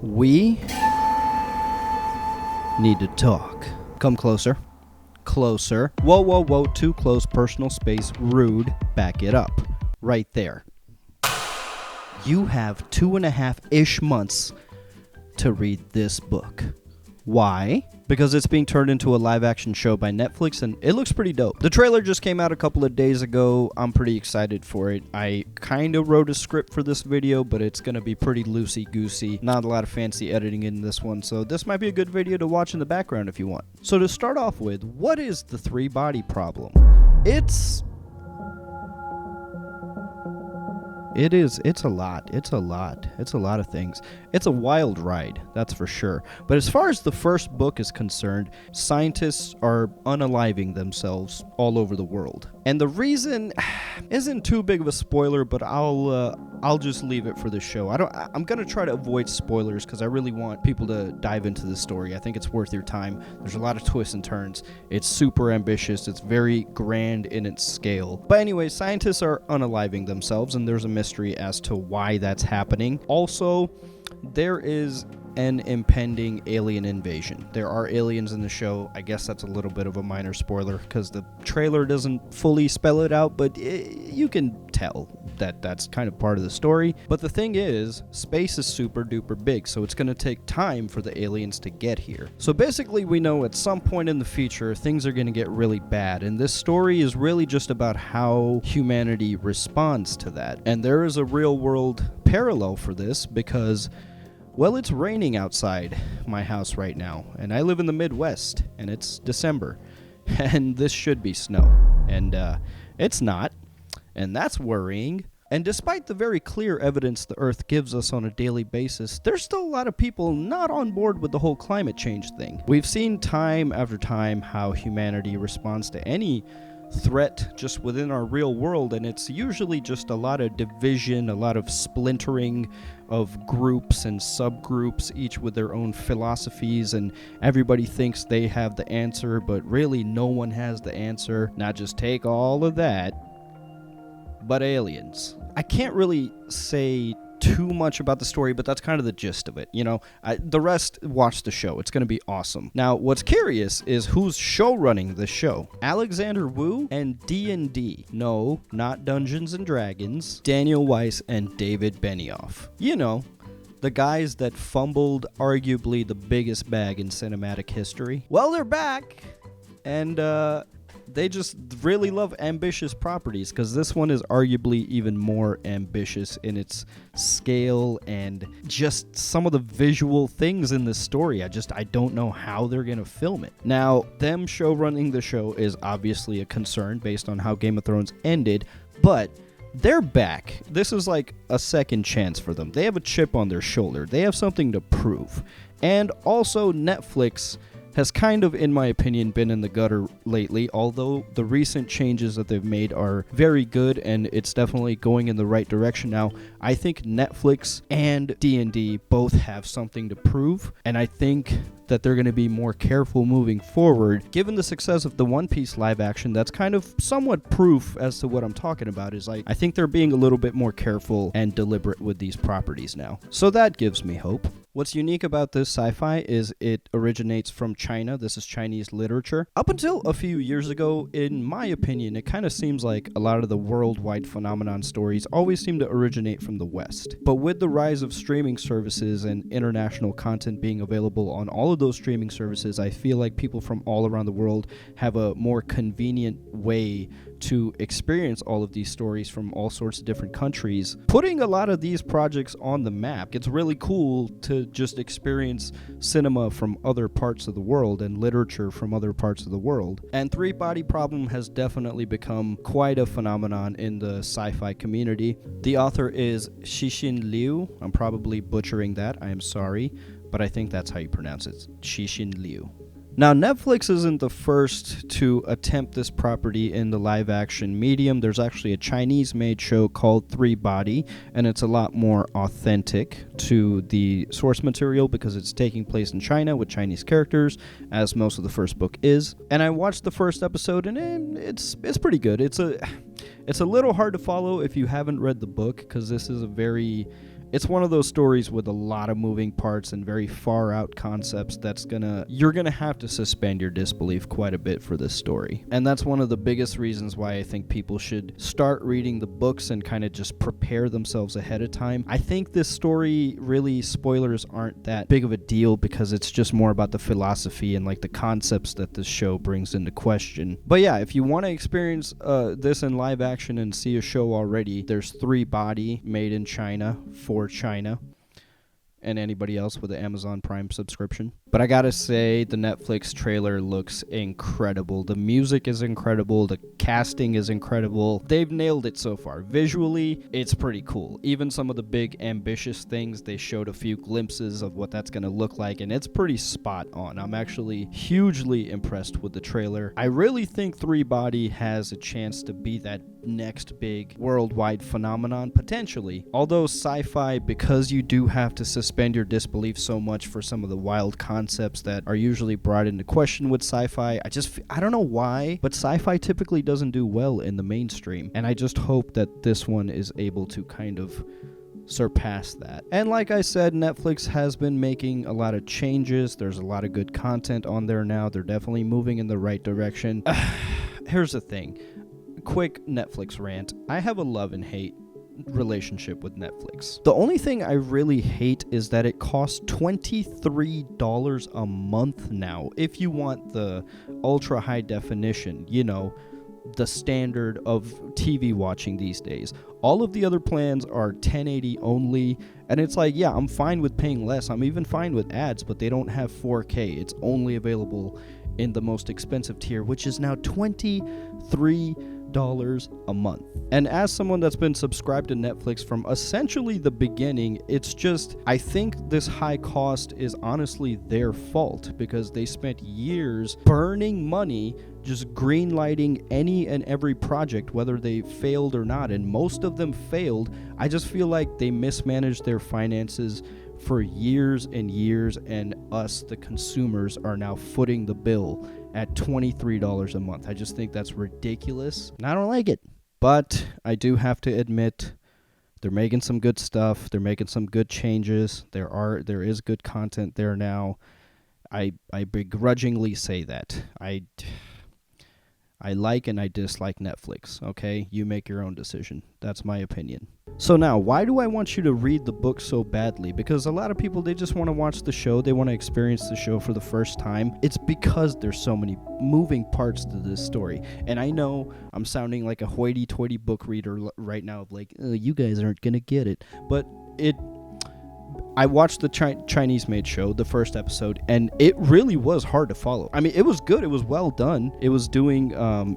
We need to talk. Come closer. Closer. Whoa, whoa, whoa. Too close. Personal space. Rude. Back it up. Right there. You have 2.5-ish months to read this book. Why? Because it's being turned into a live-action show by Netflix, and it looks pretty dope. The trailer just came out a couple of days ago. I'm pretty excited for it. I kind of wrote a script for this video, but it's going to be pretty loosey-goosey. Not a lot of fancy editing in this one, so this might be a good video to watch in the background if you want. So to start off with, what is the three-body problem? It's a lot of things. It's a wild ride, that's for sure. But as far as the first book is concerned, scientists are unaliving themselves all over the world. And the reason isn't too big of a spoiler, but I'll just leave it for the show. I'm gonna try to avoid spoilers because I really want people to dive into the story. I think it's worth your time. There's a lot of twists and turns. It's super ambitious. It's very grand in its scale. But anyway, scientists are unaliving themselves, and there's a mystery as to why that's happening. Also, there is an impending alien invasion. There are aliens in the show. I guess that's a little bit of a minor spoiler because the trailer doesn't fully spell it out, but you can tell that that's kind of part of the story. But the thing is, space is super duper big, so it's going to take time for the aliens to get here. So basically, we know at some point in the future, things are going to get really bad, and this story is really just about how humanity responds to that. And there is a real world parallel for this because, well, it's raining outside my house right now, and I live in the Midwest, and it's December, and this should be snow, and it's not, and that's worrying. And despite the very clear evidence the Earth gives us on a daily basis, there's still a lot of people not on board with the whole climate change thing. We've seen time after time how humanity responds to any threat just within our real world, and it's usually just a lot of division, a lot of splintering of groups and subgroups, each with their own philosophies, and everybody thinks they have the answer, but really no one has the answer. Now just take all of that, but aliens. I can't really say too much about the story, but that's kind of the gist of it. You know, the rest, watch the show. It's going to be awesome. Now, what's curious is who's show running the show. Alexander Wu and D&D. No, not Dungeons and Dragons. Daniel Weiss and David Benioff. You know, the guys that fumbled arguably the biggest bag in cinematic history. Well, they're back, and they just really love ambitious properties, because this one is arguably even more ambitious in its scale and just some of the visual things in this story. I don't know how they're going to film it. Now, them show running the show is obviously a concern based on how Game of Thrones ended, but they're back. This is like a second chance for them. They have a chip on their shoulder. They have something to prove. And also, Netflix has kind of, in my opinion, been in the gutter lately, although the recent changes that they've made are very good, and it's definitely going in the right direction now. I think Netflix and D&D both have something to prove, and I think that they're going to be more careful moving forward. Given the success of the One Piece live action, that's kind of somewhat proof as to what I'm talking about. Is I think they're being a little bit more careful and deliberate with these properties now. So that gives me hope. What's unique about this sci-fi is it originates from China. This is Chinese literature. Up until a few years ago, in my opinion, it kind of seems like a lot of the worldwide phenomenon stories always seem to originate from the West. But with the rise of streaming services and international content being available on all of those streaming services, I feel like people from all around the world have a more convenient way to experience all of these stories from all sorts of different countries, putting a lot of these projects on the map. It's really cool to just experience cinema from other parts of the world and literature from other parts of the world. And Three Body Problem has definitely become quite a phenomenon in the sci-fi community. The author is Cixin Liu. I'm probably butchering that. I am sorry, but I think that's how you pronounce it. Cixin Liu. Now, Netflix isn't the first to attempt this property in the live-action medium. There's actually a Chinese-made show called Three Body, and it's a lot more authentic to the source material because it's taking place in China with Chinese characters, as most of the first book is. And I watched the first episode, and it's pretty good. It's a little hard to follow if you haven't read the book, because this is a very It's one of those stories with a lot of moving parts and very far out concepts you're gonna have to suspend your disbelief quite a bit for this story. And that's one of the biggest reasons why I think people should start reading the books and kind of just prepare themselves ahead of time. I think this story, really, spoilers aren't that big of a deal because it's just more about the philosophy and like the concepts that this show brings into question. But yeah, if you want to experience this in live action and see a show already, there's 3 Body, made in China, for China, and anybody else with an Amazon Prime subscription. But I gotta say, the Netflix trailer looks incredible. The music is incredible. The casting is incredible. They've nailed it so far. Visually, it's pretty cool. Even some of the big ambitious things, they showed a few glimpses of what that's gonna look like, and it's pretty spot on. I'm actually hugely impressed with the trailer. I really think 3 Body has a chance to be that next big worldwide phenomenon, potentially. Although sci-fi, because you do have to suspend your disbelief so much for some of the wild concepts that are usually brought into question with sci-fi, I don't know why, but sci-fi typically doesn't do well in the mainstream, and I just hope that this one is able to kind of surpass that. And like I said, Netflix has been making a lot of changes. There's a lot of good content on there now. They're definitely moving in the right direction. Here's the thing. Quick Netflix rant. I have a love and hate relationship with Netflix. The only thing I really hate is that it costs $23 a month now if you want the ultra high definition, the standard of TV watching these days. All of the other plans are 1080 only, and it's like, yeah, I'm fine with paying less. I'm even fine with ads, but they don't have 4K. It's only available in the most expensive tier, which is now $23 a month. And as someone that's been subscribed to Netflix from essentially the beginning, it's just, I think this high cost is honestly their fault, because they spent years burning money just greenlighting any and every project, whether they failed or not, and most of them failed. I just feel like they mismanaged their finances for years and years, and us, the consumers, are now footing the bill at $23 a month. I just think that's ridiculous, and I don't like it. But I do have to admit, they're making some good stuff. They're making some good changes. There is good content there now. I begrudgingly say that. I like and I dislike Netflix, okay? You make your own decision. That's my opinion. So now, why do I want you to read the book so badly? Because a lot of people, they just want to watch the show. They want to experience the show for the first time. It's because there's so many moving parts to this story. And I know I'm sounding like a hoity-toity book reader right now of like, you guys aren't going to get it. But I watched the Chinese-made show, the first episode, and it really was hard to follow. I mean, it was good. It was well done. It was doing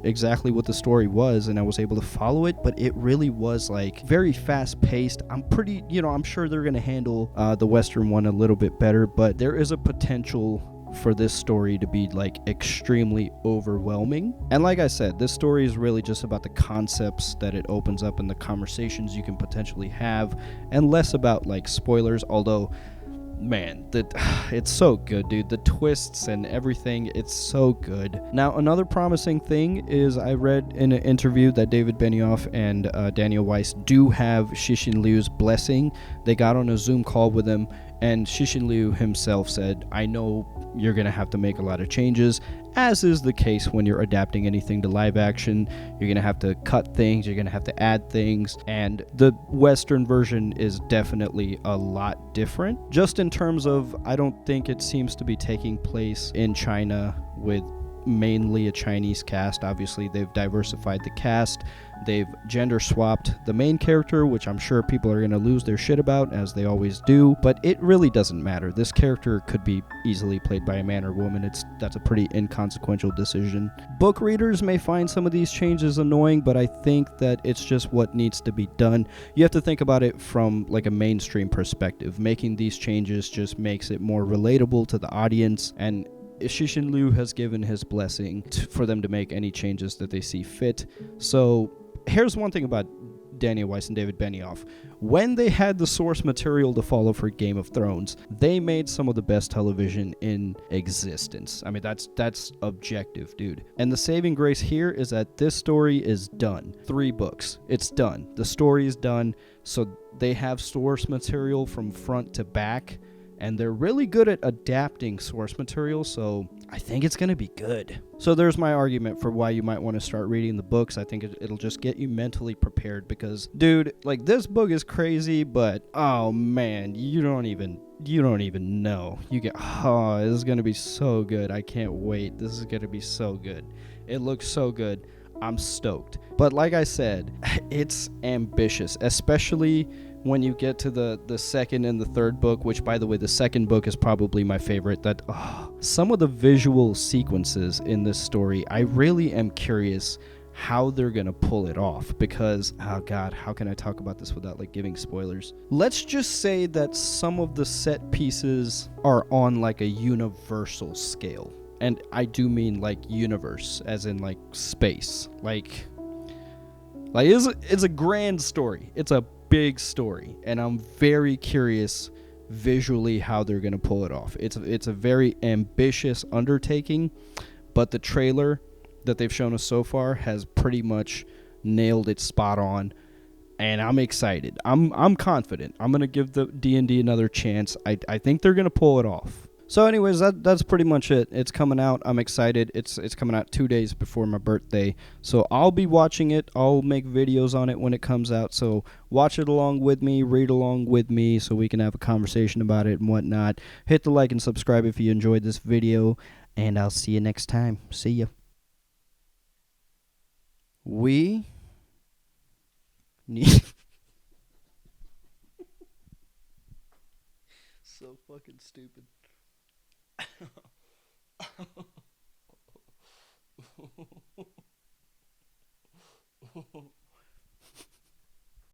exactly what the story was, and I was able to follow it, but it really was, like, very fast-paced. I'm sure they're going to handle the Western one a little bit better, but there is a potential for this story to be like extremely overwhelming. And like I said, this story is really just about the concepts that it opens up and the conversations you can potentially have, and less about like spoilers. Although, man, it's so good, dude. The twists and everything, it's so good. Now, another promising thing is I read in an interview that David Benioff and Daniel Weiss do have Cixin Liu's blessing. They got on a Zoom call with him, and Cixin Liu himself said, I know you're going to have to make a lot of changes, as is the case when you're adapting anything to live action. You're going to have to cut things, you're going to have to add things, and the Western version is definitely a lot different. Just in terms of, I don't think it seems to be taking place in China with mainly a Chinese cast. Obviously, they've diversified the cast. They've gender swapped the main character, which I'm sure people are going to lose their shit about, as they always do, but it really doesn't matter. This character could be easily played by a man or woman. That's a pretty inconsequential decision. Book readers may find some of these changes annoying, but I think that it's just what needs to be done. You have to think about it from like a mainstream perspective. Making these changes just makes it more relatable to the audience, and Cixin Liu has given his blessing for them to make any changes that they see fit. So here's one thing about Daniel Weiss and David Benioff. When they had the source material to follow for Game of Thrones, they made some of the best television in existence. I mean, that's objective, dude. And the saving grace here is that this story is done. 3 books. It's done. The story is done. So they have source material from front to back, and they're really good at adapting source material, so I think it's going to be good. So there's my argument for why you might want to start reading the books. I think it'll just get you mentally prepared because, dude, like, this book is crazy, but oh man, you don't even know. You get, oh, this is going to be so good. I can't wait. This is going to be so good. It looks so good. I'm stoked. But like I said, it's ambitious, especially when you get to the second and the third book, which, by the way, the second book is probably my favorite. Some of the visual sequences in this story, I really am curious how they're gonna pull it off, because, oh god, how can I talk about this without like giving spoilers? Let's just say that some of the set pieces are on like a universal scale. And I do mean like universe, as in like space. Like it's a grand story. It's a big story, and I'm very curious visually how they're gonna pull it off. It's a very ambitious undertaking, but the trailer that they've shown us so far has pretty much nailed it spot on, and I'm excited. I'm confident. I'm gonna give the D&D another chance. I think they're gonna pull it off. So anyways, that's pretty much it. It's coming out. I'm excited. It's coming out 2 days before my birthday. So I'll be watching it. I'll make videos on it when it comes out. So watch it along with me, read along with me, so we can have a conversation about it and whatnot. Hit the like and subscribe if you enjoyed this video, and I'll see you next time. See ya. We need... So fucking stupid.